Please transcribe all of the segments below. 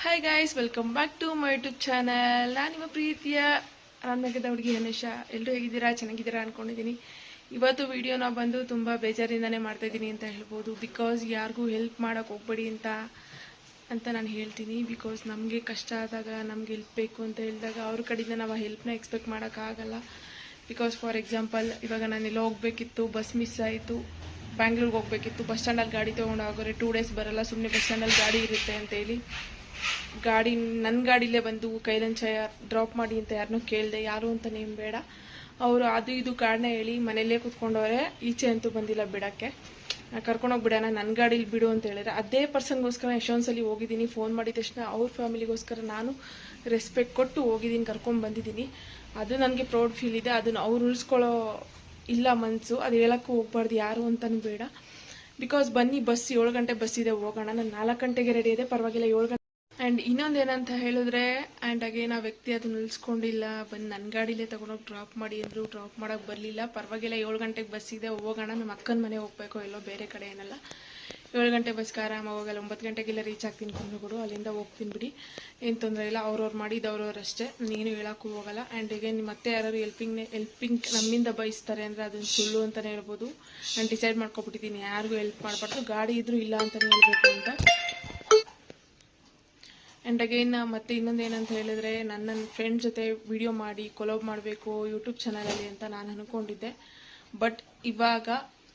Hi guys, welcome back to my YouTube channel. ನಾನು ನಿಮ್ಮ ಪ್ರೀತಿಯ ರಾಮನಗರದ ಹುಡುಗಿ ಹನುಷ. ಎಲ್ಲರೂ ಹೇಗಿದ್ದೀರಾ? ಚೆನ್ನಾಗಿದ್ದೀರಾ ಅನ್ಕೊಂಡಿದ್ದೀನಿ. ಇವತ್ತು ವಿಡಿಯೋನ ಬಂದು ತುಂಬ ಬೇಜಾರಿಂದನೇ ಮಾಡ್ತಾಯಿದ್ದೀನಿ ಅಂತ ಹೇಳ್ಬೋದು. ಬಿಕಾಸ್ ಯಾರಿಗೂ ಹೆಲ್ಪ್ ಮಾಡೋಕ್ಕೆ ಹೋಗ್ಬೇಡಿ ಅಂತ ನಾನು ಹೇಳ್ತೀನಿ. ಬಿಕಾಸ್ ನಮಗೆ ಕಷ್ಟ ಆದಾಗ ನಮ್ಗೆ ಹೆಲ್ಪ್ ಬೇಕು ಅಂತ ಹೇಳಿದಾಗ ಅವ್ರ ಕಡೆಯಿಂದ ನಾವು ಆ ಹೆಲ್ಪ್ನ ಎಕ್ಸ್ಪೆಕ್ಟ್ ಮಾಡೋಕ್ಕಾಗಲ್ಲ. ಬಿಕಾಸ್ ಫಾರ್ ಎಕ್ಸಾಂಪಲ್, ಇವಾಗ ನಾನು ಎಲ್ಲೋ ಹೋಗಬೇಕಿತ್ತು, ಬಸ್ ಮಿಸ್ ಆಯಿತು, ಬ್ಯಾಂಗ್ಳೂರ್ಗೆ ಹೋಗಬೇಕಿತ್ತು, ಬಸ್ ಸ್ಟ್ಯಾಂಡಲ್ಲಿ ಗಾಡಿ ತೊಗೊಂಡು ಹೋಗೋರೆ 2 days ಬರೋಲ್ಲ, ಸುಮ್ಮನೆ ಬಸ್ ಸ್ಟ್ಯಾಂಡಲ್ಲಿ ಗಾಡಿ ಇರುತ್ತೆ ಅಂತೇಳಿ ಗಾಡಿ ನನ್ನ ಗಾಡಿಲೇ ಬಂದು ಕೈಲಂಚ ಡ್ರಾಪ್ ಮಾಡಿ ಅಂತ ಯಾರನ್ನೂ ಕೇಳಿದೆ. ಯಾರು ಅಂತ ನೇಮ್ ಬೇಡ, ಅವರು ಅದು ಇದು ಕಾರಣ ಹೇಳಿ ಮನೆಯಲ್ಲೇ ಕೂತ್ಕೊಂಡವ್ರೆ. ಈಚೆ ಅಂತೂ ಬಂದಿಲ್ಲ ಬಿಡೋಕ್ಕೆ. ಕರ್ಕೊಂಡೋಗಿ ಬಿಡೋಣ, ನನ್ನ ಗಾಡೀಲಿ ಬಿಡು ಅಂತ ಹೇಳಿದ್ರೆ ಅದೇ ಪರ್ಸನ್ಗೋಸ್ಕರ ಎಷ್ಟೊಂದ್ಸಲಿ ಹೋಗಿದ್ದೀನಿ. ಫೋನ್ ಮಾಡಿದ ತಕ್ಷಣ ಅವ್ರ ಫ್ಯಾಮಿಲಿಗೋಸ್ಕರ ನಾನು ರೆಸ್ಪೆಕ್ಟ್ ಕೊಟ್ಟು ಹೋಗಿದ್ದೀನಿ, ಕರ್ಕೊಂಡು ಬಂದಿದ್ದೀನಿ. ಅದು ನನಗೆ ಪ್ರೌಡ್ ಫೀಲ್ ಇದೆ. ಅದನ್ನು ಅವ್ರು ಉಳಿಸ್ಕೊಳ್ಳೋ ಇಲ್ಲ ಮನಸ್ಸು. ಅದು ಹೇಳೋಕ್ಕೂ ಹೋಗ್ಬಾರ್ದು ಯಾರು ಅಂತಲೂ ಬೇಡ. ಬಿಕಾಸ್ ಬನ್ನಿ, ಬಸ್ 7 ಗಂಟೆ ಬಸ್ ಇದೆ, ಹೋಗೋಣ. ನಾನು 4 ಗಂಟೆಗೆ ರೆಡಿ ಇದೆ, ಪರವಾಗಿಲ್ಲ 7 ಗಂಟೆ. ಆ್ಯಂಡ್ ಇನ್ನೊಂದೇನಂತ ಹೇಳಿದ್ರೆ, ಆ್ಯಂಡ್ ಅಗೇನ್ ಆ ವ್ಯಕ್ತಿ ಅದನ್ನ ನಿಲ್ಸ್ಕೊಂಡಿಲ್ಲ, ಬಂದು ನನ್ನ ಗಾಡಿಲೇ ತೊಗೊಂಡೋಗಿ ಡ್ರಾಪ್ ಮಾಡಿ ಅಂದರು. ಡ್ರಾಪ್ ಮಾಡೋಕ್ಕೆ ಬರಲಿಲ್ಲ. ಪರವಾಗಿಲ್ಲ, 7 ಗಂಟೆಗೆ ಬಸ್ ಇದೆ, ಹೋಗೋಣ. ನಮ್ಮ ಅಕ್ಕನ ಮನೆ ಹೋಗ್ಬೇಕು, ಎಲ್ಲೋ ಬೇರೆ ಕಡೆ ಏನಲ್ಲ. 7 ಗಂಟೆ ಬಸ್ಗೆ ಆರಾಮಾಗಿ ಹೋಗಲ್ಲ, 9 ಗಂಟೆಗೆಲ್ಲ ರೀಚ್ ಆಗ್ತೀನಿ ಕುಂದೂರು. ಅಲ್ಲಿಂದ ಹೋಗ್ತೀನಿ ಬಿಡಿ, ಏನು ತೊಂದರೆ ಇಲ್ಲ. ಅವ್ರವ್ರು ಮಾಡಿದ್ದು ಅವ್ರವ್ರು ಅಷ್ಟೇ, ನಾನೇನು ಹೇಳೋಕ್ಕೂ ಹೋಗಲ್ಲ. ಆ್ಯಂಡ್ ಅಗೇನ್ ಮತ್ತೆ ಯಾರು ಹೆಲ್ಪಿಂಗ್ ನಮ್ಮಿಂದ ಬಯಸ್ತಾರೆ ಅಂದರೆ ಅದನ್ನು ಸುಳ್ಳು ಅಂತಲೇ ಹೇಳ್ಬೋದು. ನಾನು ಡಿಸೈಡ್ ಮಾಡ್ಕೊಬಿಟ್ಟಿದ್ದೀನಿ, ಯಾರಿಗೂ ಹೆಲ್ಪ್ ಮಾಡಬಾರ್ದು, ಗಾಡಿ ಇದ್ರೂ ಇಲ್ಲ ಅಂತಲೇ ಹೇಳ್ಬೇಕು ಅಂತ. ಆ್ಯಂಡ್ ಅಗೇನ್ ಮತ್ತೆ ಇನ್ನೊಂದು ಏನಂತ ಹೇಳಿದ್ರೆ, ನನ್ನ ಫ್ರೆಂಡ್ ಜೊತೆ ವಿಡಿಯೋ ಮಾಡಿ ಕೊಲಾಬ್ ಮಾಡಬೇಕು ಯೂಟ್ಯೂಬ್ ಚಾನಲಲ್ಲಿ ಅಂತ ನಾನು ಅಂದ್ಕೊಂಡಿದ್ದೆ. ಬಟ್ ಇವಾಗ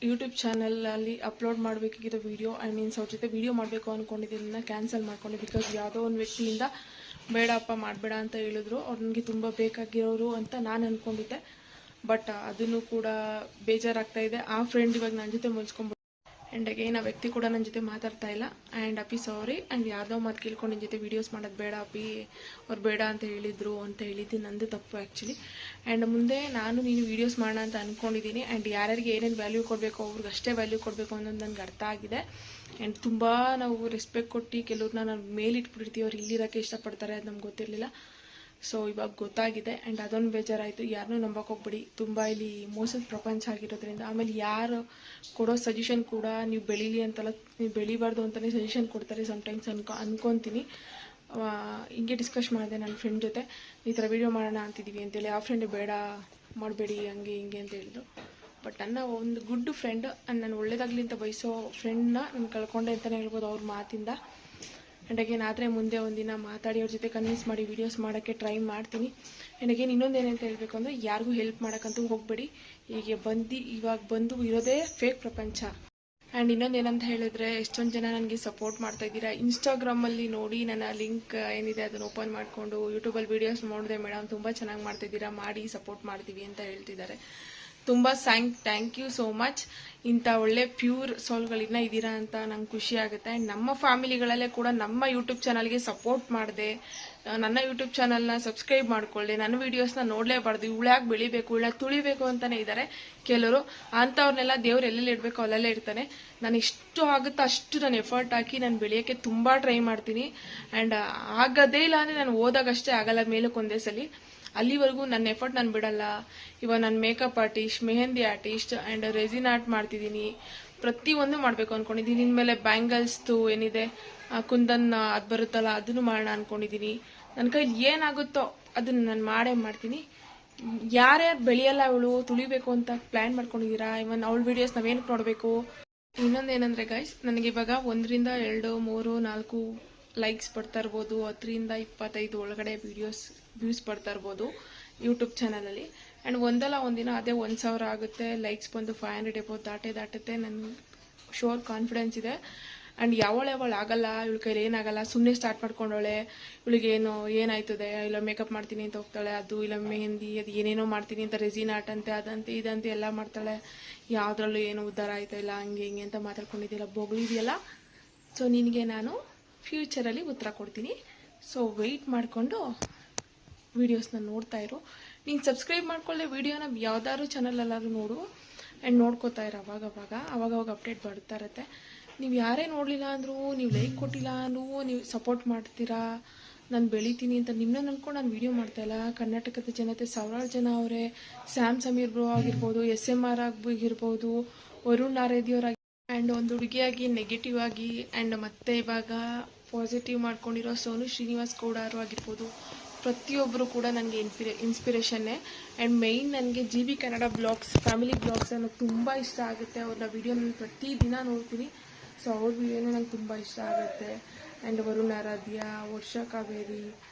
ಯೂಟ್ಯೂಬ್ ಚಾನಲಲ್ಲಿ ಅಪ್ಲೋಡ್ ಮಾಡಬೇಕಿರೋ ವಿಡಿಯೋ, ಮೀನ್ಸ್ ಅವ್ರ ಜೊತೆ ವಿಡಿಯೋ ಮಾಡಬೇಕು ಅಂದ್ಕೊಂಡಿದ್ದನ್ನ ಕ್ಯಾನ್ಸಲ್ ಮಾಡ್ಕೊಂಡೆ. ಬಿಕಾಸ್ ಯಾವುದೋ ಒಂದು ವ್ಯಕ್ತಿಯಿಂದ ಬೇಡಪ್ಪ ಮಾಡಬೇಡ ಅಂತ ಹೇಳಿದ್ರು. ಅವ್ರು ನನಗೆ ತುಂಬ ಬೇಕಾಗಿರೋರು ಅಂತ ನಾನು ಅಂದ್ಕೊಂಡಿದ್ದೆ. ಬಟ್ ಅದನ್ನು ಕೂಡ ಬೇಜಾರಾಗ್ತಾಯಿದೆ. ಆ ಫ್ರೆಂಡ್ ಇವಾಗ ನನ್ನ ಜೊತೆ ಮುಗಿಸ್ಕೊಂಡ್ಬಿಟ್ಟು, ಆ್ಯಂಡ್ ಅಗೇನ್ ಆ ವ್ಯಕ್ತಿ ಕೂಡ ನನ್ನ ಜೊತೆ ಮಾತಾಡ್ತಾ ಇಲ್ಲ. ಆ್ಯಂಡ್ ಅಪ್ಪಿ ಸಾರಿ. ಆ್ಯಂಡ್ ಯಾವುದೋ ಮಾತು ಕೇಳ್ಕೊಂಡು ನಿನ್ನ ಜೊತೆ ವೀಡಿಯೋಸ್ ಮಾಡೋದು ಬೇಡ ಅಪ್ಪಿ, ಅವ್ರು ಬೇಡ ಅಂತ ಹೇಳಿದ್ರು ಅಂತ ಹೇಳಿದ್ದು ನಂದು ತಪ್ಪು ಆ್ಯಕ್ಚುಲಿ. ಆ್ಯಂಡ್ ಮುಂದೆ ನಾನು ನೀನು ವೀಡಿಯೋಸ್ ಮಾಡೋಣ ಅಂತ ಅಂದ್ಕೊಂಡಿದ್ದೀನಿ. ಆ್ಯಂಡ್ ಯಾರ್ಯಾರಿಗೆ ಏನೇನು ವ್ಯಾಲ್ಯೂ ಕೊಡಬೇಕು ಅವ್ರಿಗೆ ಅಷ್ಟೇ ವ್ಯಾಲ್ಯೂ ಕೊಡಬೇಕು ಅನ್ನೋದು ನನಗೆ ಅರ್ಥ ಆಗಿದೆ. ಆ್ಯಂಡ್ ತುಂಬ ನಾವು ರೆಸ್ಪೆಕ್ಟ್ ಕೊಟ್ಟು ಕೆಲವ್ರನ್ನ ನಾವು ಮೇಲಿಟ್ಬಿಟ್ಟಿರ್ತೀವಿ, ಅವ್ರು ಇಲ್ಲಿರೋಕ್ಕೆ ಇಷ್ಟಪಡ್ತಾರೆ, ಅದು ನಮ್ಗೆ ಗೊತ್ತಿರಲಿಲ್ಲ. ಸೊ ಇವಾಗ ಗೊತ್ತಾಗಿದೆ. ಆ್ಯಂಡ್ ಅದೊಂದು ಬೇಜಾರಾಯಿತು. ಯಾರನ್ನೂ ನಂಬಕ್ಕೆ ಹೋಗ್ಬಿಡಿ, ತುಂಬ ಇಲ್ಲಿ ಮೋಸದ ಪ್ರಪಂಚ ಆಗಿರೋದ್ರಿಂದ. ಆಮೇಲೆ ಯಾರು ಕೊಡೋ ಸಜೆಷನ್ ಕೂಡ ನೀವು ಬೆಳೀಲಿ ಅಂತಲ್ಲ, ನೀವು ಬೆಳಿಬಾರ್ದು ಅಂತಲೇ ಸಜೆಷನ್ ಕೊಡ್ತಾರೆ ಸಮ್ಟೈಮ್ಸ್ ಅನ್ಕೊತೀನಿ. ಹಿಂಗೆ ಡಿಸ್ಕಸ್ ಮಾಡಿದೆ ನನ್ನ ಫ್ರೆಂಡ್ ಜೊತೆ, ಈ ಥರ ವೀಡಿಯೋ ಮಾಡೋಣ ಅಂತಿದ್ದೀವಿ ಅಂತೇಳಿ. ಆ ಫ್ರೆಂಡ್ ಬೇಡ ಮಾಡಬೇಡಿ ಹಂಗೆ ಹಿಂಗೆ ಅಂತ ಹೇಳಿದ್ರು. ಬಟ್ ನನ್ನ ಒಂದು ಗುಡ್ ಫ್ರೆಂಡ್, ನಾನು ಒಳ್ಳೇದಾಗಲಿ ಅಂತ ಬಯಸೋ ಫ್ರೆಂಡ್ನ ನಾನು ಕಳ್ಕೊಂಡೆ ಅಂತಲೇ ಹೇಳ್ಬೋದು ಅವ್ರ ಮಾತಿಂದ. ಆ್ಯಂಡ್ ಅಗೇನ್ ಆದರೆ ಮುಂದೆ ಒಂದಿನ ಮಾತಾಡಿ ಅವ್ರ ಜೊತೆ ಕನ್ವಿನ್ಸ್ ಮಾಡಿ ವೀಡಿಯೋಸ್ ಮಾಡೋಕ್ಕೆ ಟ್ರೈ ಮಾಡ್ತೀನಿ. ಆ್ಯಂಡ್ ಅಗೇನ್ ಇನ್ನೊಂದೇನಂತ ಹೇಳಬೇಕು ಅಂದರೆ, ಯಾರಿಗೂ ಹೆಲ್ಪ್ ಮಾಡೋಕ್ಕಂತೂ ಹೋಗಬೇಡಿ. ಇವಾಗ ಬಂದು ಇರೋದೇ ಫೇಕ್ ಪ್ರಪಂಚ. ಆ್ಯಂಡ್ ಇನ್ನೊಂದೇನಂತ ಹೇಳಿದ್ರೆ, ಎಷ್ಟೊಂದು ಜನ ನನಗೆ ಸಪೋರ್ಟ್ ಮಾಡ್ತಾಯಿದ್ದೀರಾ. ಇನ್ಸ್ಟಾಗ್ರಾಮಲ್ಲಿ ನೋಡಿ ನನ್ನ ಲಿಂಕ್ ಏನಿದೆ ಅದನ್ನು ಓಪನ್ ಮಾಡಿಕೊಂಡು ಯೂಟ್ಯೂಬಲ್ಲಿ ವೀಡಿಯೋಸ್ ನೋಡಿದೆ ಮೇಡಮ್, ತುಂಬ ಚೆನ್ನಾಗಿ ಮಾಡ್ತಾಯಿದ್ದೀರಾ, ಮಾಡಿ ಸಪೋರ್ಟ್ ಮಾಡ್ತೀವಿ ಅಂತ ಹೇಳ್ತಿದ್ದಾರೆ. ತುಂಬ ಥ್ಯಾಂಕ್ ಯು ಸೋ ಮಚ್. ಇಂಥ ಒಳ್ಳೆ ಪ್ಯೂರ್ ಸೋಲ್ಗಳಿನ್ನ ಇದ್ದೀರಾ ಅಂತ ನಂಗೆ ಖುಷಿ ಆಗುತ್ತೆ. ಆ್ಯಂಡ್ ನಮ್ಮ ಫ್ಯಾಮಿಲಿಗಳಲ್ಲೇ ಕೂಡ ನಮ್ಮ ಯೂಟ್ಯೂಬ್ ಚಾನಲ್ಗೆ ಸಪೋರ್ಟ್ ಮಾಡಿದೆ, ನನ್ನ ಯೂಟ್ಯೂಬ್ ಚಾನಲ್ನ ಸಬ್ಸ್ಕ್ರೈಬ್ ಮಾಡ್ಕೊಳ್ಳಿ, ನನ್ನ ವೀಡಿಯೋಸ್ನ ನೋಡಲೇಬಾರ್ದು, ಇವಳ್ಯಾಕೆ ಬೆಳಿಬೇಕು, ಇವಳ್ಯಾಕೆ ತುಳಿಬೇಕು ಅಂತಲೇ ಇದ್ದಾರೆ ಕೆಲವರು. ಅಂಥವ್ರನ್ನೆಲ್ಲ ದೇವ್ರು ಎಲ್ಲೆಲ್ಲಿ ಇಡಬೇಕು ಅಲ್ಲೆಲ್ಲೇ ಇರ್ತಾನೆ. ನಾನು ಎಷ್ಟು ಆಗುತ್ತೋ ಅಷ್ಟು ನಾನು ಎಫರ್ಟ್ ಹಾಕಿ ನಾನು ಬೆಳೆಯೋಕ್ಕೆ ತುಂಬ ಟ್ರೈ ಮಾಡ್ತೀನಿ. ಆ್ಯಂಡ್ ಆಗೋದೇ ಇಲ್ಲ ಅಂದರೆ ನಾನು ಓದಾಗಷ್ಟೇ ಆಗಲ್ಲ, ಮೇಲಕ್ಕೆ ಒಂದೇ ಸಲ. ಅಲ್ಲಿವರೆಗೂ ನನ್ನ ಎಫರ್ಟ್ ನಾನು ಬಿಡಲ್ಲ. ಇವಾಗ ನಾನು makeup artist, mehndi artist and resin art ಮಾಡ್ತಿದ್ದೀನಿ. ಪ್ರತಿಯೊಂದು ಮಾಡಬೇಕು ಅಂದ್ಕೊಂಡಿದ್ದೀನಿ. ಇನ್ಮೇಲೆ ಬ್ಯಾಂಗಲ್ಸ್ದು ಏನಿದೆ ಕುಂದನ್ ಅದು ಬರುತ್ತಲ್ಲ, ಅದನ್ನು ಮಾಡೋಣ ಅಂದ್ಕೊಂಡಿದ್ದೀನಿ. ನನ್ನ ಕೈಲಿ ಏನಾಗುತ್ತೋ ಅದನ್ನು ನಾನು ಮಾಡೇ ಮಾಡ್ತೀನಿ. ಯಾರ್ಯಾರು ಬೆಳೆಯಲ್ಲ ಅವಳು ತುಳಿಬೇಕು ಅಂತ ಪ್ಲ್ಯಾನ್ ಮಾಡ್ಕೊಂಡಿದ್ದೀರಾ, ಇವನ್ ಅವಳ ವೀಡಿಯೋಸ್ ನಾವೇನಕ್ಕೆ ನೋಡಬೇಕು. ಇನ್ನೊಂದೇನೆಂದರೆ ಗೈಸ್, ನನಗೆ ಇವಾಗ 1 ರಿಂದ 2, 3, 4 ಲೈಕ್ಸ್ ಬರ್ತಾ ಇರ್ಬೋದು, 10 ರಿಂದ 25 ಒಳಗಡೆ ವ್ಯೂಸ್ ಬರ್ತಾ ಇರ್ಬೋದು ಯೂಟ್ಯೂಬ್ ಚಾನಲಲ್ಲಿ. ಆ್ಯಂಡ್ ಒಂದಲ್ಲ ಒಂದಿನ ಅದೇ 1000 ಆಗುತ್ತೆ, ಲೈಕ್ಸ್ ಬಂದು 500 ಎಬೋ ದಾಟುತ್ತೆ. ನನ್ನ ಶೋರ್ ಕಾನ್ಫಿಡೆನ್ಸ್ ಇದೆ. ಆ್ಯಂಡ್ ಯಾವಳು ಆಗಲ್ಲ, ಇವಳ ಕೈಲಿ ಏನಾಗಲ್ಲ, ಸುಮ್ಮನೆ ಸ್ಟಾರ್ಟ್ ಮಾಡ್ಕೊಂಡವಳೆ, ಇವಳಿಗೇನು ಏನಾಯ್ತದೆ, ಇಲ್ಲ ಮೇಕಪ್ ಮಾಡ್ತೀನಿ ಅಂತ ಹೋಗ್ತಾಳೆ, ಅದು ಇಲ್ಲ ಮೆಹಂದಿ ಅದು ಏನೇನೋ ಮಾಡ್ತೀನಿ ಅಂತ, ರೆಸಿನ್ ಆರ್ಟ್ ಅಂತೆ ಅದಂತೆ ಇದಂತೆ ಎಲ್ಲ ಮಾಡ್ತಾಳೆ, ಯಾವುದ್ರಲ್ಲೂ ಏನು ಉದ್ಧಾರ ಆಯ್ತಾ ಇಲ್ಲ, ಹಂಗೆ ಹಿಂಗೆ ಅಂತ ಮಾತಾಡ್ಕೊಂಡಿದ್ದಿಲ್ಲ, ಬೊಗಳಿದೆಯಲ್ಲ. ಸೊ ನಿನಗೆ ನಾನು ಫ್ಯೂಚರಲ್ಲಿ ಉತ್ತರ ಕೊಡ್ತೀನಿ. ಸೊ ವೆಯ್ಟ್ ಮಾಡಿಕೊಂಡು ವೀಡಿಯೋಸ್ನ ನೋಡ್ತಾ ಇರು. ನೀನು ಸಬ್ಸ್ಕ್ರೈಬ್ ಮಾಡ್ಕೊಳ್ಳೆ ವೀಡಿಯೋನ ಯಾವ್ದಾದ್ರು ಚಾನಲಲ್ಲಾದ್ರೂ ನೋಡು. ಆ್ಯಂಡ್ ನೋಡ್ಕೋತಾ ಇರೋ ಅವಾಗವಾಗ ಅಪ್ಡೇಟ್ ಬರ್ತಾ ಇರುತ್ತೆ. ನೀವು ಯಾರೇ ನೋಡಲಿಲ್ಲ ಅಂದರೂ, ನೀವು ಲೈಕ್ ಕೊಟ್ಟಿಲ್ಲ ಅಂದರೂ ನೀವು ಸಪೋರ್ಟ್ ಮಾಡ್ತೀರಾ, ನಾನು ಬೆಳಿತೀನಿ ಅಂತ ನಿಮ್ಮನ್ನ ಅಂದ್ಕೊಂಡು ನಾನು ವೀಡಿಯೋ ಮಾಡ್ತಾಯಿಲ್ಲ. ಕರ್ನಾಟಕದ ಜನತೆ ಸಾವಿರಾರು ಜನ ಅವರೇ. ಸ್ಯಾಮ್ ಸಮೀರ್ ಬ್ರೋ ಆಗಿರ್ಬೋದು, SMR ಆಗಿರ್ಬೋದು, ವರುಣ್ ನಾರೇದಿಯವರಾಗಿ, ಆ್ಯಂಡ್ ಒಂದು ಹುಡುಗಿಯಾಗಿ ನೆಗೆಟಿವ್ ಆಗಿ, ಆ್ಯಂಡ್ ಮತ್ತೆ ಇವಾಗ ಪಾಸಿಟಿವ್ ಮಾಡ್ಕೊಂಡಿರೋ ಸೋನು ಶ್ರೀನಿವಾಸ್ ಗೌಡ ಅವರು ಆಗಿರ್ಬೋದು, ಪ್ರತಿಯೊಬ್ಬರು ಕೂಡ ನನಗೆ ಇನ್ಸ್ಪಿರೇಷನ್ನೇ. ಆ್ಯಂಡ್ ಮೇಯ್ನ್ ನನಗೆ G B Kannada blogs, family blogs ಅನ್ನೋದು ತುಂಬ ಇಷ್ಟ ಆಗುತ್ತೆ. ಅವ್ರನ್ನ ವೀಡಿಯೋ ನಾನು ಪ್ರತಿದಿನ ನೋಡ್ತೀನಿ. ಸೊ ಅವ್ರ ವೀಡಿಯೋನೇ ನಂಗೆ ತುಂಬ ಇಷ್ಟ ಆಗುತ್ತೆ. ಆ್ಯಂಡ್ ವರುಣ್ ಆರಾಧ್ಯ, ವರ್ಷ ಕಾವೇರಿ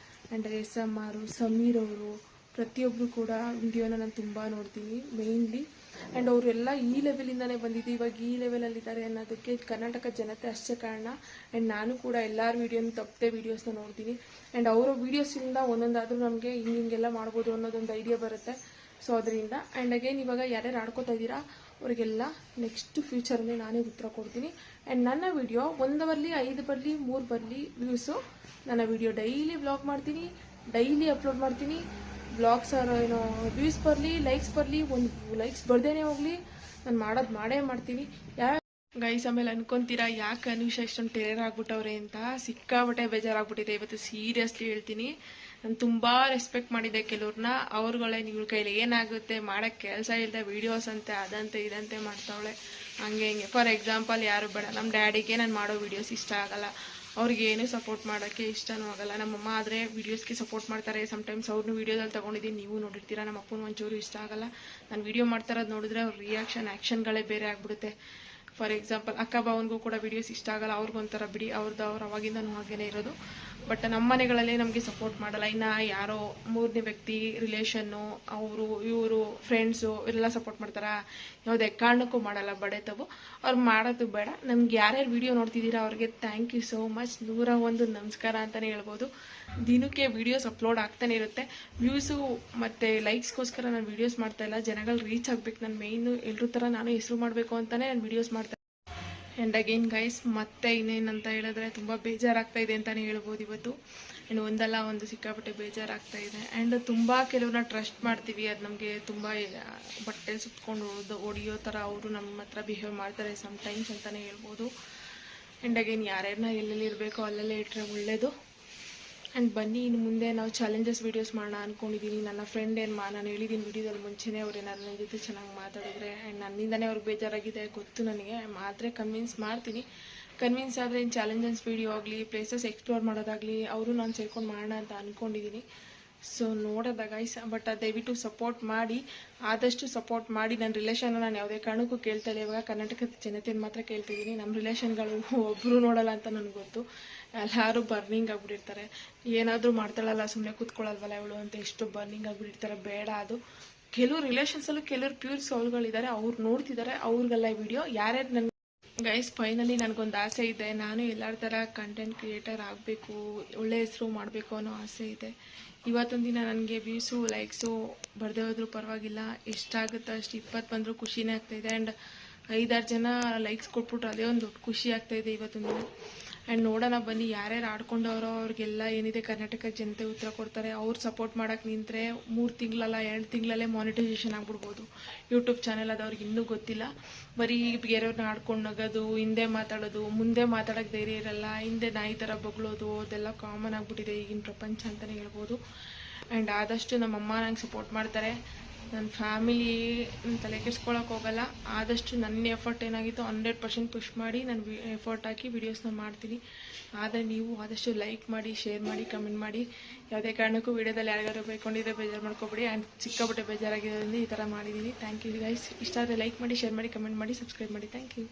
ಆ್ಯಂಡ್ ಎಸ್.ಎಮ್.ಆರ್, ಸಮೀರ್ ಅವರು ಪ್ರತಿಯೊಬ್ಬರು ಕೂಡ ವಿಡಿಯೋನ ನಾನು ತುಂಬ ನೋಡ್ತೀನಿ ಮೇಯ್ನ್ಲಿ. ಆ್ಯಂಡ್ ಅವರೆಲ್ಲ ಈ ಲೆವೆಲಿಂದನೇ ಬಂದಿದ್ದು, ಇವಾಗ ಈ ಲೆವೆಲಲ್ಲಿದ್ದಾರೆ ಅನ್ನೋದಕ್ಕೆ ಕರ್ನಾಟಕ ಜನತೆ ಅಷ್ಟೇ ಕಾರಣ. ಆ್ಯಂಡ್ ನಾನು ಕೂಡ ಎಲ್ಲರ ವೀಡಿಯೋನ ತಪ್ಪದೆ ವೀಡಿಯೋಸ್ನ ನೋಡ್ತೀನಿ. ಆ್ಯಂಡ್ ಅವರ ವೀಡಿಯೋಸಿಂದ ಒಂದೊಂದಾದರೂ ನಮಗೆ ಹಿಂಗೆಲ್ಲ ಮಾಡ್ಬೋದು ಅನ್ನೋದೊಂದು ಐಡಿಯಾ ಬರುತ್ತೆ. ಸೊ ಅದರಿಂದ ಆ್ಯಂಡ್ ಅಗೇನ್ ಇವಾಗ ಯಾರ್ಯಾರು ಆಡ್ಕೋತಾ ಇದ್ದೀರಾ ಅವರಿಗೆಲ್ಲ ನೆಕ್ಸ್ಟ್ ಫ್ಯೂಚರಲ್ಲಿ ನಾನೇ ಉತ್ತರ ಕೊಡ್ತೀನಿ. ಆ್ಯಂಡ್ ನನ್ನ ವೀಡಿಯೋ 1 ಬರಲಿ 5 ಬರಲಿ 3 ಬರಲಿ ವ್ಯೂಸು, ನನ್ನ ವೀಡಿಯೋ ಡೈಲಿ ವ್ಲಾಗ್ ಮಾಡ್ತೀನಿ, ಡೈಲಿ ಅಪ್ಲೋಡ್ ಮಾಡ್ತೀನಿ. ಬ್ಲಾಗ್ಸ್ ಏನೋ ವ್ಯೂಸ್ ಬರಲಿ, ಲೈಕ್ಸ್ ಬರಲಿ, ಒಂದು ಲೈಕ್ಸ್ ಬರ್ದೇನೆ ಹೋಗಲಿ, ನಾನು ಮಾಡೋದು ಮಾಡೇ ಮಾಡ್ತೀನಿ. ಗೈಸ್ ಆಮೇಲೆ ಅನ್ಕೊಂತೀರಾ ಯಾಕೆ ಅನುಷಾ ಇಷ್ಟೊಂದು ಟೆರರ್ ಆಗ್ಬಿಟ್ಟವ್ರೆ ಅಂತ. ಸಿಕ್ಕಾಬಟ್ಟೆ ಬೇಜಾರಾಗ್ಬಿಟ್ಟಿದೆ ಇವತ್ತು, ಸೀರಿಯಸ್ಲಿ ಹೇಳ್ತೀನಿ. ನಾನು ತುಂಬ ರೆಸ್ಪೆಕ್ಟ್ ಮಾಡಿದ್ದೆ ಕೆಲವ್ರನ್ನ, ಅವ್ರುಗಳೇ ಇವ್ರ ಕೈಲಿ ಏನಾಗುತ್ತೆ, ಮಾಡೋಕ್ಕೆ ಕೆಲಸ ಇಲ್ಲದೆ ವೀಡಿಯೋಸ್ ಅಂತೆ ಅದಂತೆ ಇದಂತೆ ಮಾಡ್ತಾವಳೆ, ಹಂಗೆ ಹಿಂಗೆ. ಫಾರ್ ಎಕ್ಸಾಂಪಲ್ ಯಾರು ಬೇಡ, ನಮ್ಮ ಡ್ಯಾಡಿಗೆ ನಾನು ಮಾಡೋ ವೀಡಿಯೋಸ್ ಇಷ್ಟ ಆಗಲ್ಲ, ಅವ್ರಿಗೇನು ಸಪೋರ್ಟ್ ಮಾಡೋಕ್ಕೆ ಇಷ್ಟನೂ ಆಗಲ್ಲ. ನಮ್ಮಮ್ಮ ಆದರೆ ವೀಡಿಯೋಸ್ಗೆ ಸಪೋರ್ಟ್ ಮಾಡ್ತಾರೆ. ಸಮ್ಟೈಮ್ಸ್ ಅವ್ರನ್ನೂ ವೀಡಿಯೋದಲ್ಲಿ ತೊಗೊಂಡಿದ್ದೀನಿ, ನೀವು ನೋಡಿರ್ತೀರ. ನಮ್ಮ ಅಪ್ಪನ ಒಂಚೂರು ಇಷ್ಟ ಆಗಲ್ಲ. ನಾನು ವೀಡಿಯೋ ಮಾಡ್ತಾ ಇರೋದು ನೋಡಿದ್ರೆ ಅವ್ರ ರಿಯಾಕ್ಷನ್ ಆ್ಯಕ್ಷನ್ಗಳೇ ಬೇರೆ ಆಗಿಬಿಡುತ್ತೆ. ಫಾರ್ ಎಕ್ಸಾಂಪಲ್ ಅಕ್ಕ ಬಾವನಿಗೂ ಕೂಡ ವೀಡಿಯೋಸ್ ಇಷ್ಟ ಆಗಲ್ಲ, ಅವ್ರಿಗೊಂಥರ ಬಿಡಿ, ಅವ್ರು ಅವಾಗಿಂದನೂ ಹಾಗೇನೆ ಇರೋದು. ಬಟ್ ನಮ್ಮ ಮನೆಗಳಲ್ಲೇ ನಮಗೆ ಸಪೋರ್ಟ್ ಮಾಡಲ್ಲ. ಇನ್ನು ಯಾರೋ 3ನೇ ವ್ಯಕ್ತಿ, ರಿಲೇಷನ್ನು, ಅವರು ಇವರು ಫ್ರೆಂಡ್ಸು ಇವರೆಲ್ಲ ಸಪೋರ್ಟ್ ಮಾಡ್ತಾರಾ? ಯಾವುದೇ ಕಾರಣಕ್ಕೂ ಮಾಡಲ್ಲ. ಬಡೆತವು ಅವ್ರು ಮಾಡೋದು ಬೇಡ. ನಮ್ಗೆ ಯಾರ್ಯಾರು ವೀಡಿಯೋ ನೋಡ್ತಿದ್ದೀರಾ ಅವ್ರಿಗೆ ಥ್ಯಾಂಕ್ ಯು ಸೋ ಮಚ್, 101 ನಮಸ್ಕಾರ ಅಂತಲೇ ಹೇಳ್ಬೋದು. ದಿನಕ್ಕೆ ವೀಡಿಯೋಸ್ ಅಪ್ಲೋಡ್ ಆಗ್ತಾನೆ ಇರುತ್ತೆ. ವ್ಯೂಸು ಮತ್ತು ಲೈಕ್ಸ್ಗೋಸ್ಕರ ನಾನು ವೀಡಿಯೋಸ್ ಮಾಡ್ತಾಯಿಲ್ಲ, ಜನಗಳು ರೀಚ್ ಆಗಬೇಕು. ನಾನು ಮೇಯ್ನು ಎಲ್ಲರೂ ಥರ ನಾನು ಹೆಸರು ಮಾಡಬೇಕು ಅಂತಲೇ ನಾನು ವೀಡಿಯೋಸ್ ಮಾಡ್ತಾ. ಆ್ಯಂಡ್ ಅಗೇನ್ ಗೈಸ್, ಮತ್ತೆ ಇನ್ನೇನಂತ ಹೇಳಿದ್ರೆ ತುಂಬ ಬೇಜಾರಾಗ್ತಾ ಇದೆ ಅಂತಲೇ ಹೇಳ್ಬೋದು ಇವತ್ತು. ಆ್ಯಂಡ್ ಒಂದಲ್ಲ ಒಂದು ಸಿಕ್ಕಾಪಟ್ಟೆ ಬೇಜಾರಾಗ್ತಾ ಇದೆ. ಆ್ಯಂಡ್ ತುಂಬ ಕೆಲವ್ರನ್ನ ಟ್ರಸ್ಟ್ ಮಾಡ್ತೀವಿ, ಅದು ನಮಗೆ ತುಂಬ ಬಟ್ಟೆ ಸುತ್ಕೊಂಡು ಹೊಡಿಯೋ ಥರ ಅವರು ನಮ್ಮ ಹತ್ರ ಬಿಹೇವ್ ಮಾಡ್ತಾರೆ ಸಮ್ಟೈಮ್ಸ್ ಅಂತಲೇ ಹೇಳ್ಬೋದು. ಆ್ಯಂಡ್ ಅಗೇನ್ ಯಾರ್ಯಾರನ್ನ ಎಲ್ಲೆಲ್ಲಿ ಇರಬೇಕೋ ಅಲ್ಲೆಲ್ಲೇ ಇಟ್ಟರೆ ಒಳ್ಳೆಯದು. ಆ್ಯಂಡ್ ಬನ್ನಿ ಇನ್ನು ಮುಂದೆ ನಾವು ಚಾಲೆಂಜಸ್ ವೀಡಿಯೋಸ್ ಮಾಡೋಣ ಅಂದ್ಕೊಂಡಿದ್ದೀನಿ. ನನ್ನ ಫ್ರೆಂಡ್ ನಾನು ಹೇಳಿದ್ದೀನಿ ವೀಡಿಯೋದಲ್ಲಿ ಮುಂಚೆನೇ, ಅವ್ರು ಏನಾದ್ರು ನನ್ನ ಜೊತೆ ಚೆನ್ನಾಗಿ ಮಾತಾಡಿದ್ರೆ, ಆ್ಯಂಡ್ ನನ್ನಿಂದನೇ ಅವ್ರಿಗೆ ಬೇಜಾರಾಗಿದೆ ಗೊತ್ತು ನನಗೆ, ಆದರೆ ಕನ್ವಿನ್ಸ್ ಮಾಡ್ತೀನಿ. ಕನ್ವಿನ್ಸ್ ಆದರೆ ಇನ್ನು ಚಾಲೆಂಜಸ್ ವೀಡಿಯೋ ಆಗಲಿ, ಪ್ಲೇಸಸ್ ಎಕ್ಸ್ಪ್ಲೋರ್ ಮಾಡೋದಾಗಲಿ ಅವರು ನಾನು ಸೇರ್ಕೊಂಡು ಮಾಡೋಣ ಅಂತ ಅಂದ್ಕೊಂಡಿದ್ದೀನಿ. ಸೊ ನೋಡೋದ ಗೈಸ್. ಬಟ್ ದಯವಿಟ್ಟು ಸಪೋರ್ಟ್ ಮಾಡಿ, ಆದಷ್ಟು ಸಪೋರ್ಟ್ ಮಾಡಿ. ನನ್ನ ರಿಲೇಷನ್ನ ನಾನು ಯಾವುದೇ ಕಾರಣಕ್ಕೂ ಕೇಳ್ತಾ ಇಲ್ಲ. ಇವಾಗ ಕರ್ನಾಟಕದ ಜನತೆಯನ್ನು ಮಾತ್ರ ಕೇಳ್ತಿದ್ದೀನಿ. ನಮ್ಮ ರಿಲೇಷನ್ಗಳು ಒಬ್ಬರು ನೋಡಲ್ಲ ಅಂತ ನನಗೆ ಗೊತ್ತು. ಎಲ್ಲರೂ ಬರ್ನಿಂಗ್ ಆಗಿಬಿಟ್ಟಿರ್ತಾರೆ. ಏನಾದರೂ ಮಾಡ್ತಾಳಲ್ಲ, ಸುಮ್ಮನೆ ಕೂತ್ಕೊಳ್ಳಲ್ವಲ್ಲ ಇವಳು ಅಂತ ಎಷ್ಟು ಬರ್ನಿಂಗ್ ಆಗಿಬಿಟ್ಟಿರ್ತಾರೆ. ಬೇಡ ಅದು. ಕೆಲವು ರಿಲೇಷನ್ಸಲ್ಲೂ ಕೆಲವರು ಪ್ಯೂರ್ ಸೋಲ್ಗಳಿದ್ದಾರೆ, ಅವ್ರು ನೋಡ್ತಿದ್ದಾರೆ, ಅವ್ರಿಗೆಲ್ಲ ವಿಡಿಯೋ ಯಾರ್ಯಾರು ನನ್ನ ಗೈಸ್. ಫೈನಲಿ ನನಗೊಂದು ಆಸೆ ಇದೆ, ನಾನು ಎಲ್ಲರ ಥರ ಕಂಟೆಂಟ್ ಕ್ರಿಯೇಟರ್ ಆಗಬೇಕು, ಒಳ್ಳೆ ಹೆಸರು ಮಾಡಬೇಕು ಅನ್ನೋ ಆಸೆ ಇದೆ. ಇವತ್ತೊಂದು ದಿನ ನನಗೆ ವ್ಯೂಸು ಲೈಕ್ಸು ಬರದೇ ಹೋದ್ರೂ ಪರವಾಗಿಲ್ಲ, ಎಷ್ಟಾಗುತ್ತೋ ಅಷ್ಟು 20 ಬಂದರೂ ಖುಷಿನೇ ಆಗ್ತಾಯಿದೆ. ಆ್ಯಂಡ್ 5-6 ಜನ ಲೈಕ್ಸ್ ಕೊಟ್ಬಿಟ್ರು, ಅದೇ ಒಂದು ದೊಡ್ಡ ಖುಷಿ ಆಗ್ತಾಯಿದೆ ಇವತ್ತೊಂದು ದಿನ. ಆ್ಯಂಡ್ ನೋಡೋಣ ಬನ್ನಿ, ಯಾರ್ಯಾರು ಆಡ್ಕೊಂಡವರೋ ಅವ್ರಿಗೆಲ್ಲ ಏನಿದೆ ಕರ್ನಾಟಕ ಜನತೆ ಉತ್ತರ ಕೊಡ್ತಾರೆ. ಅವ್ರು ಸಪೋರ್ಟ್ ಮಾಡೋಕ್ಕೆ ನಿಂತರೆ 3 ತಿಂಗಳಲ್ಲ 2 ತಿಂಗಳಲ್ಲೇ ಮಾನಿಟೈಸೇಷನ್ ಆಗ್ಬಿಡ್ಬೋದು ಯೂಟ್ಯೂಬ್ ಚಾನೆಲ್. ಅದು ಅವ್ರಿಗೆ ಇನ್ನೂ ಗೊತ್ತಿಲ್ಲ. ಬರೀ ಬೇರೆಯವ್ರನ್ನ ಆಡ್ಕೊಂಡು ನಗೋದು, ಹಿಂದೆ ಮಾತಾಡೋದು, ಮುಂದೆ ಮಾತಾಡೋಕ್ಕೆ ಧೈರ್ಯ ಇರಲ್ಲ, ಹಿಂದೆ ನಾಯಿ ಥರ ಬೊಗಳೋದು, ಅದೆಲ್ಲ ಕಾಮನ್ ಆಗಿಬಿಟ್ಟಿದೆ ಈಗಿನ ಪ್ರಪಂಚ ಅಂತಲೇ ಹೇಳ್ಬೋದು. ಆ್ಯಂಡ್ ಆದಷ್ಟು ನಮ್ಮಮ್ಮ ನಂಗೆ ಸಪೋರ್ಟ್ ಮಾಡ್ತಾರೆ. ನನ್ನ ಫ್ಯಾಮಿಲಿ ತಲೆ ಕೆಡ್ಸ್ಕೊಳಕ್ಕೆ ಹೋಗಲ್ಲ. ಆದಷ್ಟು ನನ್ನ ಎಫರ್ಟ್ ಏನಾಗಿತ್ತು 100% ಪುಷ್ ಮಾಡಿ ನಾನು ಎಫರ್ಟ್ ಹಾಕಿ ವೀಡಿಯೋಸ್ನ ಮಾಡ್ತೀನಿ. ಆದರೆ ನೀವು ಆದಷ್ಟು ಲೈಕ್ ಮಾಡಿ, ಶೇರ್ ಮಾಡಿ, ಕಮೆಂಟ್ ಮಾಡಿ. ಯಾವುದೇ ಕಾರಣಕ್ಕೂ ವೀಡಿಯೋದಲ್ಲಿ ಯಾರಿಗಾರು ಬೈಕೊಂಡಿದ್ರೆ ಬೇಜಾರು ಮಾಡ್ಕೊಬೇಡಿ. ಆ್ಯಂಡ್ ಸಿಕ್ಕಾಪಟ್ಟೆ ಬೇಜಾರಾಗಿರೋದ್ರಿಂದ ಈ ಥರ ಮಾಡಿದ್ದೀನಿ. Thank you guys. ಇಷ್ಟ ಆದರೆ ಲೈಕ್ ಮಾಡಿ, ಶೇರ್ ಮಾಡಿ, ಕಮೆಂಟ್ ಮಾಡಿ, ಸಬ್ಸ್ಕ್ರೈಬ್ ಮಾಡಿ. Thank you.